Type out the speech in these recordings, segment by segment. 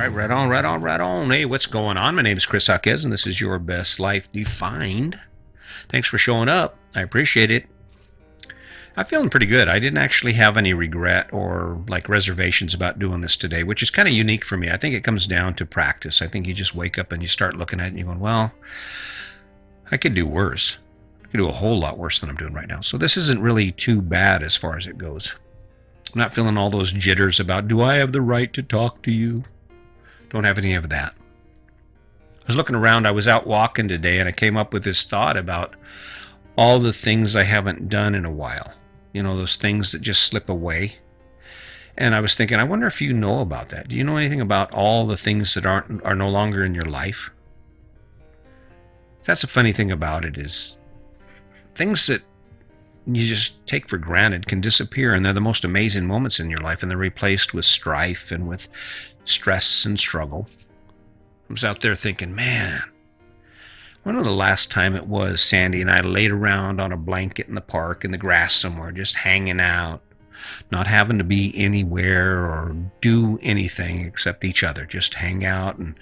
right on, right on, right on. Hey, what's going on? My name is Chris Hawkes, and this is Your Best Life Defined. Thanks for showing up. I appreciate it. I'm feeling pretty good. I didn't actually have any regret or like reservations about doing this today, which is kind of unique for me. I think it comes down to practice. I think you just wake up and you start looking at it and you're going, well, I could do worse. I could do a whole lot worse than I'm doing right now. So this isn't really too bad as far as it goes. I'm not feeling all those jitters about, do I have the right to talk to you? Don't have any of that. I was looking around. I was out walking today and I came up with this thought about all the things I haven't done in a while. You know, those things that just slip away. And I was thinking, I wonder if you know about that. Do you know anything about all the things that are no longer in your life? That's the funny thing about it is things that you just take for granted can disappear, and they're the most amazing moments in your life, and they're replaced with strife and with stress and struggle. I was out there thinking, man, when was the last time it was Sandy and I laid around on a blanket in the park in the grass somewhere, just hanging out, not having to be anywhere or do anything except each other, just hang out, and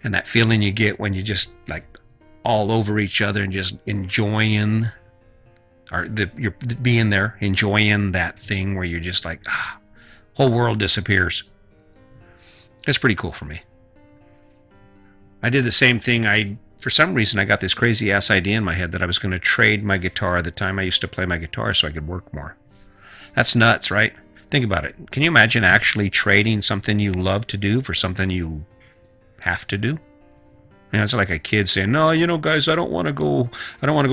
that feeling you get when you just like all over each other and just enjoying you're being there, enjoying that thing where you're just like, whole world disappears. It's pretty cool for me. I did the same thing. For some reason, I got this crazy ass idea in my head that I was going to trade my guitar the time I used to play my guitar so I could work more. That's nuts, right? Think about it. Can you imagine actually trading something you love to do for something you have to do? You know, it's like a kid saying, no, guys, I don't want to go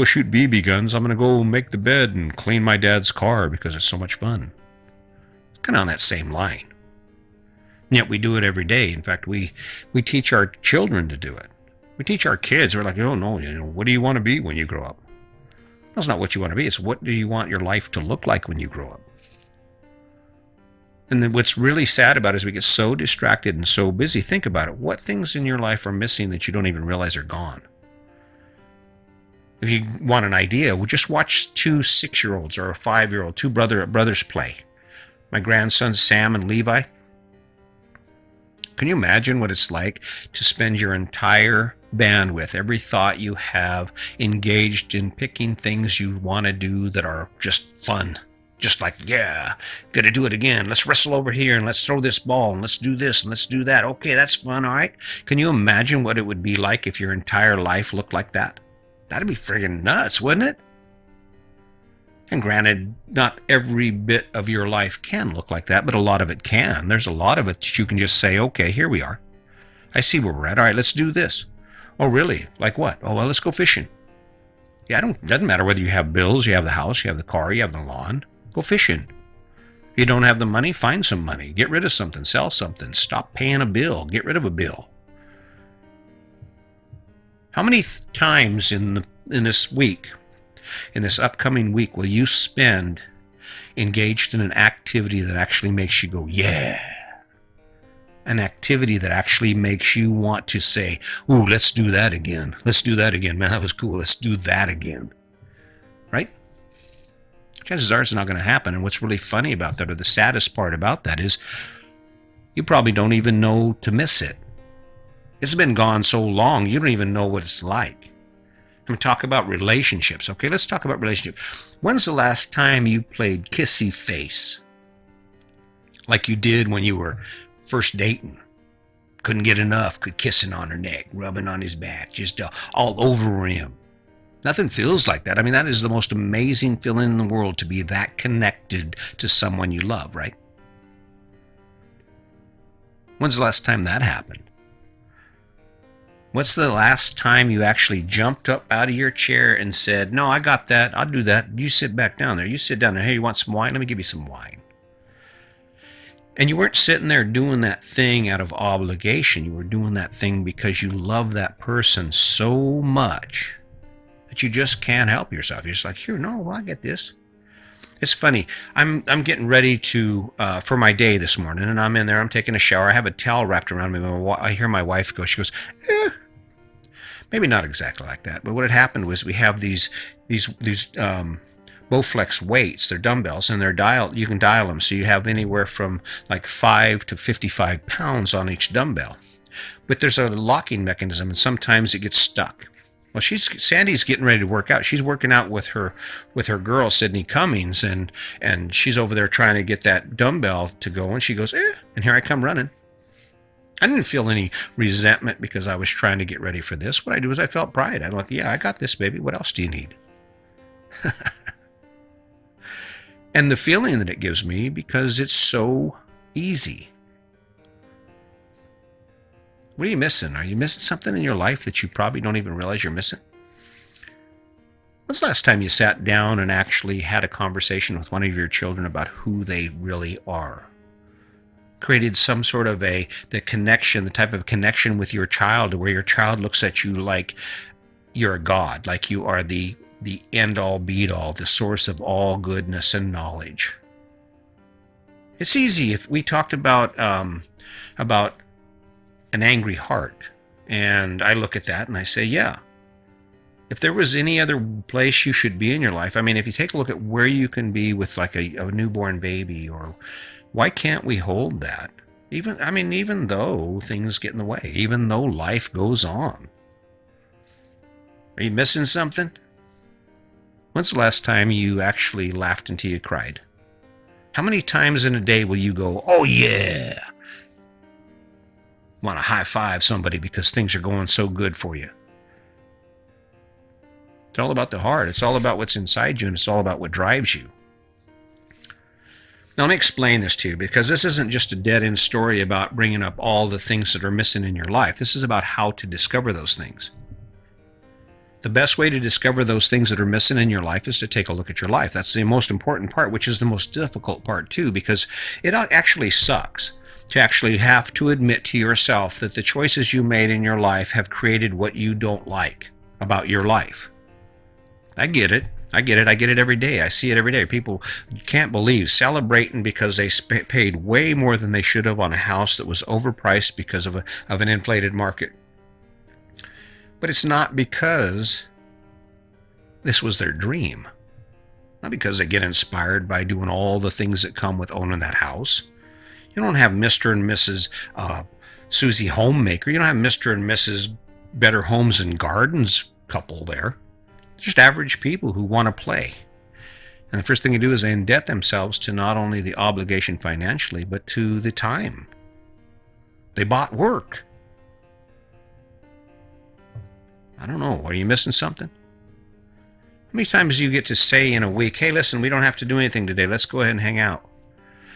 shoot BB guns. I'm going to go make the bed and clean my dad's car because it's so much fun. It's kind of on that same line. And yet we do it every day. In fact, we teach our children to do it. We teach our kids. We're like, oh, no, what do you want to be when you grow up? That's not what you want to be. It's what do you want your life to look like when you grow up? And then what's really sad about it is we get so distracted and so busy. Think about it. What things in your life are missing that you don't even realize are gone? If you want an idea, well, just watch 2 6-year-olds or a 5-year-old, 2 brothers play. My grandsons, Sam and Levi. Can you imagine what it's like to spend your entire bandwidth, every thought you have, engaged in picking things you want to do that are just fun? Just like, yeah, gotta do it again. Let's wrestle over here and let's throw this ball and let's do this and let's do that. Okay, that's fun, all right? Can you imagine what it would be like if your entire life looked like that? That'd be friggin' nuts, wouldn't it? And granted, not every bit of your life can look like that, but a lot of it can. There's a lot of it that you can just say, okay, here we are. I see where we're at. All right, let's do this. Oh, really? Like what? Oh, well, let's go fishing. Yeah, it doesn't matter whether you have bills, you have the house, you have the car, you have the lawn. Go fishing. If you don't have the money, find some money. Get rid of something. Sell something. Stop paying a bill. Get rid of a bill. How many times in this week, in this upcoming week, will you spend engaged in an activity that actually makes you go, yeah? An activity that actually makes you want to say, ooh, let's do that again. Let's do that again. Man, that was cool. Let's do that again. Right? Chances are it's not going to happen. And what's really funny about that, or the saddest part about that, is you probably don't even know to miss it. It's been gone so long, you don't even know what it's like. I'm going to talk about relationships. Okay, let's talk about relationships. When's the last time you played kissy face? Like you did when you were first dating. Couldn't get enough, kissing on her neck, rubbing on his back, just all over him. Nothing feels like that. I mean, that is the most amazing feeling in the world, to be that connected to someone you love, right? When's the last time that happened? What's the last time you actually jumped up out of your chair and said, no, I got that. I'll do that. You sit back down there. You sit down there. Hey, you want some wine? Let me give you some wine. And you weren't sitting there doing that thing out of obligation. You were doing that thing because you love that person so much that you just can't help yourself. You're just like, here, no, well, I get this. It's funny. I'm getting ready to for my day this morning, and I'm in there. I'm taking a shower. I have a towel wrapped around me. I hear my wife go. She goes, maybe not exactly like that. But what had happened was we have these Bowflex weights. They're dumbbells, and you can dial them. So you have anywhere from like 5 to 55 pounds on each dumbbell. but there's a locking mechanism, and sometimes it gets stuck. Well, Sandy's getting ready to work out. She's working out with her girl Sydney Cummings, and she's over there trying to get that dumbbell to go, and she goes, and here I come running. I didn't feel any resentment because I was trying to get ready for this. What I do is I felt pride. I'm like, yeah, I got this, baby. What else do you need? And the feeling that it gives me, because it's so easy. What are you missing? Are you missing something in your life that you probably don't even realize you're missing? When's the last time you sat down and actually had a conversation with one of your children about who they really are? Created some sort of the connection, the type of connection with your child, where your child looks at you like you're a god, like you are the end all be all, the source of all goodness and knowledge. It's easy. If we talked about an angry heart, and I look at that and I say, yeah, if there was any other place you should be in your life, I mean, if you take a look at where you can be with like a newborn baby, or why can't we hold that? Even though things get in the way, even though life goes on. Are you missing something? When's the last time you actually laughed until you cried? How many times in a day will you go, oh yeah, want to high five somebody because things are going so good for you? It's all about the heart. It's all about what's inside you, and it's all about what drives you. Now, let me explain this to you, because this isn't just a dead-end story about bringing up all the things that are missing in your life. This is about how to discover those things. The best way to discover those things that are missing in your life is to take a look at your life. That's the most important part, which is the most difficult part too, because it actually sucks to actually have to admit to yourself that the choices you made in your life have created what you don't like about your life. I get it. I get it every day. I see it every day. People can't believe celebrating because they paid way more than they should have on a house that was overpriced because of an inflated market. But it's not because this was their dream. Not because they get inspired by doing all the things that come with owning that house. You don't have Mr. and Mrs. Susie Homemaker. You don't have Mr. and Mrs. Better Homes and Gardens couple there. Just average people who want to play. And the first thing they do is they indebt themselves to not only the obligation financially, but to the time. They bought work. I don't know. Are you missing something? How many times do you get to say in a week, hey, listen, we don't have to do anything today. Let's go ahead and hang out?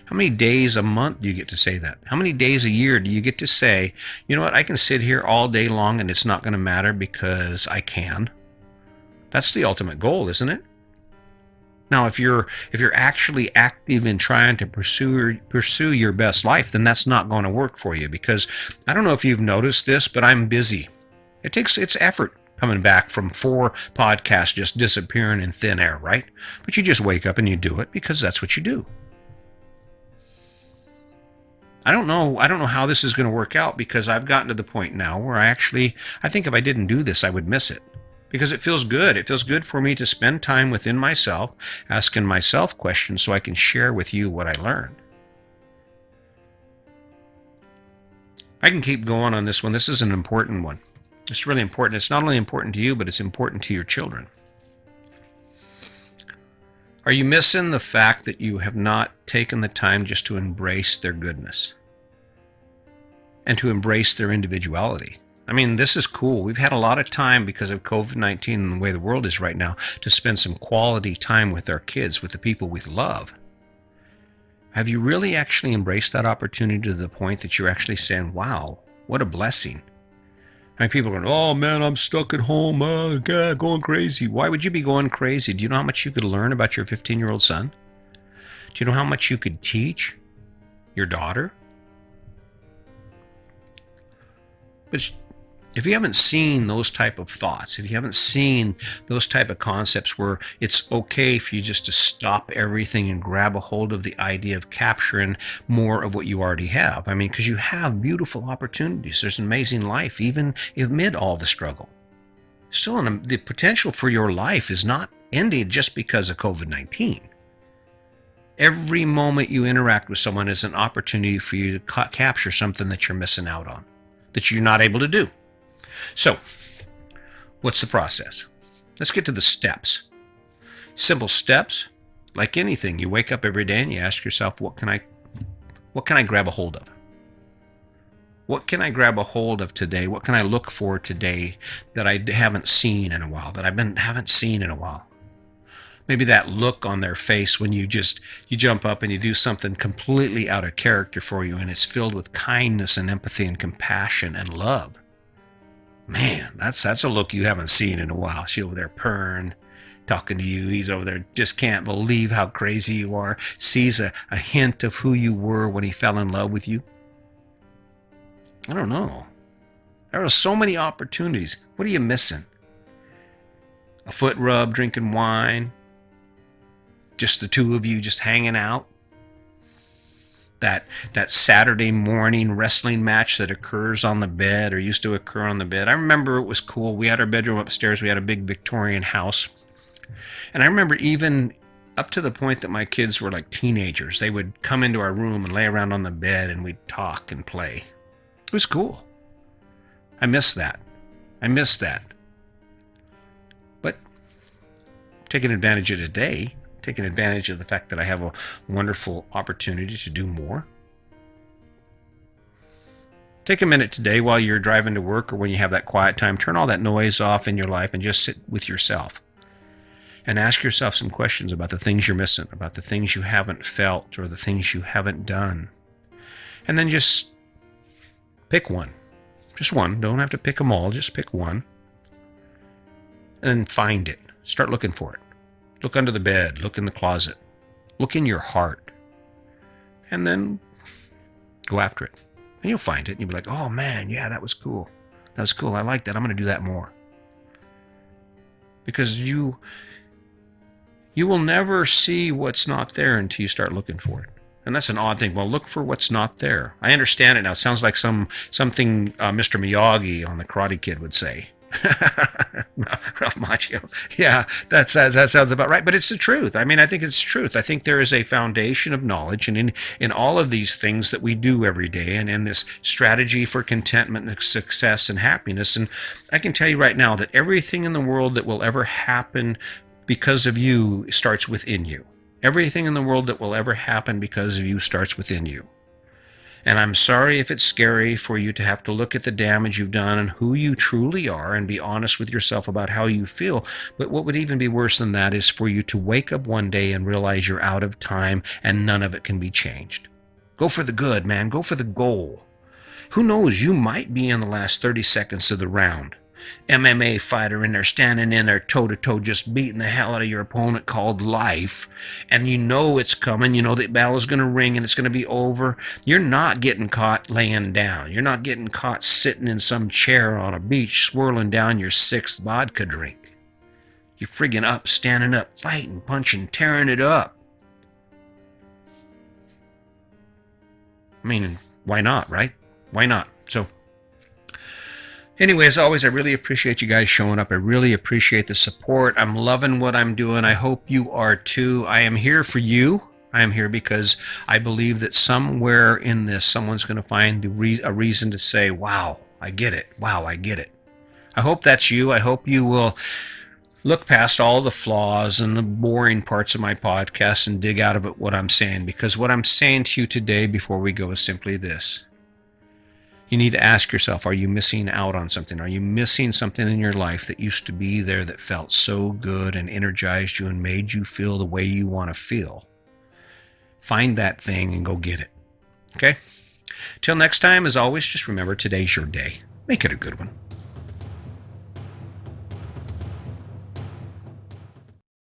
How many days a month do you get to say that? How many days a year do you get to say, you know what, I can sit here all day long and it's not going to matter because I can? That's the ultimate goal, isn't it? Now, if you're actually active in trying to pursue your best life, then that's not going to work for you, because I don't know if you've noticed this, but I'm busy. It's effort coming back from 4 podcasts just disappearing in thin air, right? But you just wake up and you do it because that's what you do. I don't know how this is going to work out, because I've gotten to the point now where I think if I didn't do this, I would miss it. Because it feels good. It feels good for me to spend time within myself, asking myself questions so I can share with you what I learned. I can keep going on this one. This is an important one. It's really important. It's not only important to you, but it's important to your children. Are you missing the fact that you have not taken the time just to embrace their goodness and to embrace their individuality? I mean, this is cool. We've had a lot of time because of COVID-19 and the way the world is right now to spend some quality time with our kids, with the people we love. Have you really actually embraced that opportunity to the point that you're actually saying, wow, what a blessing? I mean, people are going, oh man, I'm stuck at home, oh God, going crazy. Why would you be going crazy? Do you know how much you could learn about your 15-year-old son? Do you know how much you could teach your daughter? But if you haven't seen those type of thoughts, if you haven't seen those type of concepts where it's okay for you just to stop everything and grab a hold of the idea of capturing more of what you already have. I mean, because you have beautiful opportunities. There's an amazing life, even amid all the struggle. Still, the potential for your life is not ended just because of COVID-19. Every moment you interact with someone is an opportunity for you to capture something that you're missing out on. that you're not able to do. So, what's the process? Let's get to the steps. Simple steps. Like anything, you wake up every day and you ask yourself, what can I grab a hold of? What can I grab a hold of today? What can I look for today that I haven't seen in a while, haven't seen in a while? Maybe that look on their face when you jump up and you do something completely out of character for you, and it's filled with kindness and empathy and compassion and love. Man, that's a look you haven't seen in a while. She's over there purring, talking to you. He's over there, just can't believe how crazy you are. Sees a hint of who you were when he fell in love with you. I don't know. There are so many opportunities. What are you missing? A foot rub, drinking wine, just the two of you just hanging out. That Saturday morning wrestling match that occurs on the bed, or used to occur on the bed. I remember it was cool. We had our bedroom upstairs. We had a big Victorian house. And I remember even up to the point that my kids were like teenagers, they would come into our room and lay around on the bed and we'd talk and play. It was cool. I miss that. But taking advantage of today, taking advantage of the fact that I have a wonderful opportunity to do more. Take a minute today while you're driving to work or when you have that quiet time. Turn all that noise off in your life and just sit with yourself. And ask yourself some questions about the things you're missing, about the things you haven't felt or the things you haven't done. And then just pick one. Just one. Don't have to pick them all. Just pick one. And find it. Start looking for it. Look under the bed. Look in the closet. Look in your heart. And then go after it. And you'll find it. And you'll be like, oh man, yeah, that was cool. That was cool. I like that. I'm going to do that more. Because you will never see what's not there until you start looking for it. And that's an odd thing. Well, look for what's not there. I understand it now. It sounds like something Mr. Miyagi on the Karate Kid would say. Ralph Macchio. Yeah, that sounds about right. But it's the truth. I mean, I think it's truth. I think there is a foundation of knowledge, and in all of these things that we do every day, and in this strategy for contentment and success and happiness. And I can tell you right now that everything in the world that will ever happen because of you starts within you. Everything in the world that will ever happen because of you starts within you. And I'm sorry if it's scary for you to have to look at the damage you've done and who you truly are and be honest with yourself about how you feel. But what would even be worse than that is for you to wake up one day and realize you're out of time and none of it can be changed. Go for the good, man. Go for the goal. Who knows? You might be in the last 30 seconds of the round. MMA fighter in there, standing in there toe-to-toe, just beating the hell out of your opponent called life, and you know it's coming, you know the bell is going to ring and it's going to be over. You're not getting caught laying down. You're not getting caught sitting in some chair on a beach swirling down your 6th vodka drink. You're friggin' up, standing up, fighting, punching, tearing it up. I mean, why not, right? Why not? So anyway, as always, I really appreciate you guys showing up. I really appreciate the support. I'm loving what I'm doing. I hope you are too. I am here for you. I am here because I believe that somewhere in this, someone's going to find a reason to say, wow, I get it. Wow, I get it. I hope that's you. I hope you will look past all the flaws and the boring parts of my podcast and dig out of it what I'm saying. Because what I'm saying to you today before we go is simply this. You need to ask yourself, are you missing out on something? Are you missing something in your life that used to be there that felt so good and energized you and made you feel the way you want to feel? Find that thing and go get it. Okay? Till next time, as always, just remember today's your day. Make it a good one.